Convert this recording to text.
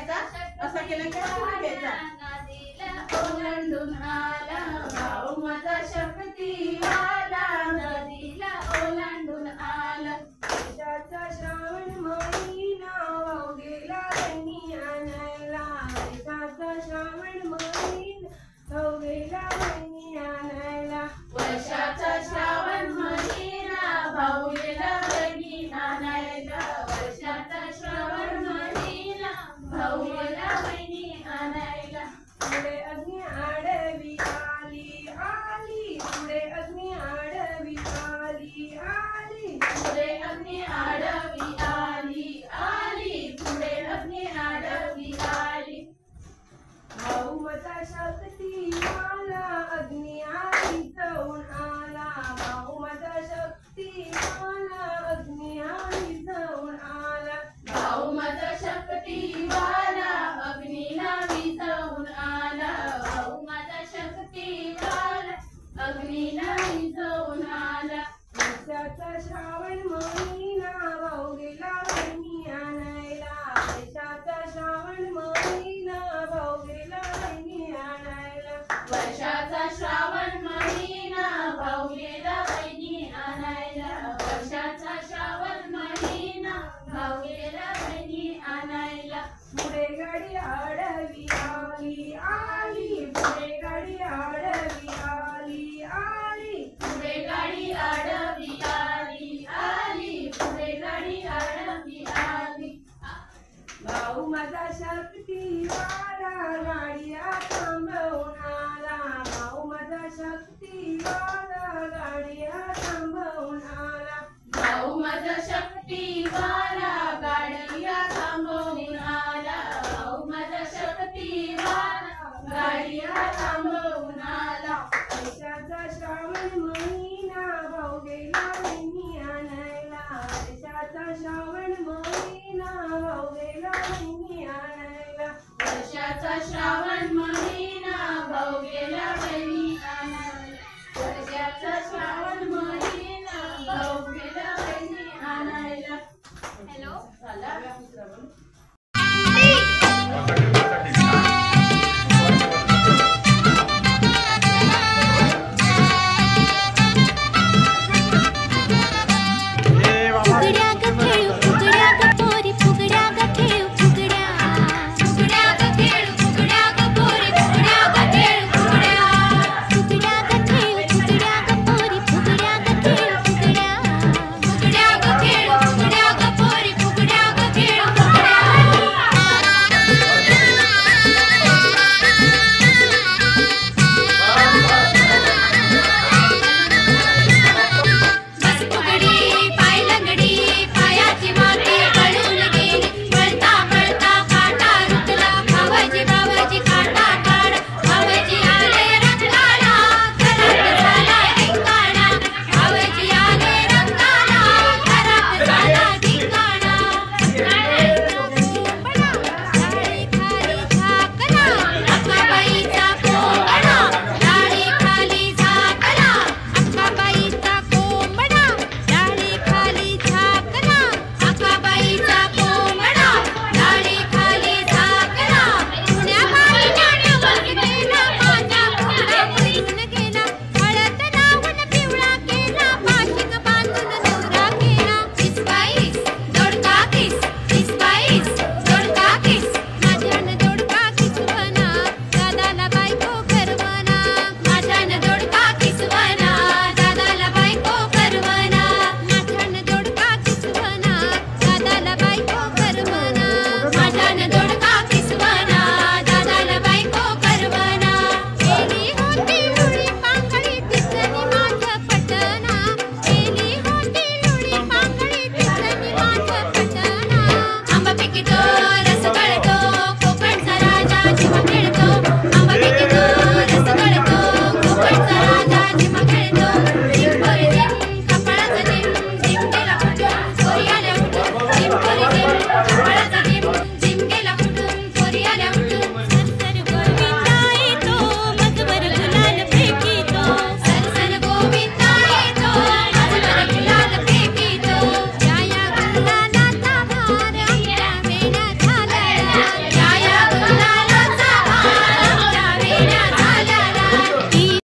घ्यायचा, असा केला की पुढे घ्यायचा. नदीला ओलांडून आला भाऊ माझा शक्तिवाला, नदीला ओलांडून आला. वर्षाचा श्रावण महिना वाहू गेला वहिनी आणायला, वर्षाचा श्रावण महिना वाहू गेला वहिनी आणायला. वर्षाचा श्रावण महिना भाऊ गेला वहिनी आणायला, वर्षाचा श्रावण महिना भाऊ गेला वहिनी आणायला. पुढे अग्नी आडवी आली आली, पुढे अग्नी आडवी आली आली, पुढे अग्नी आडवी आली आली, पुढे अग्नी आडवी आली. भाऊ माझा शक्तिवाला अग्नी आली जाऊन आला, भाऊ माझा शक्तिवाला अग्नी आली जाऊन आला. भाऊ माझा शक्तिवाला अग्नीला विझवून आला, भाऊ माझा शक्तिवाला अग्नीला विझवून आला. वर्षाचा श्रावण महिना वाहू गेला वहिनी आणायला,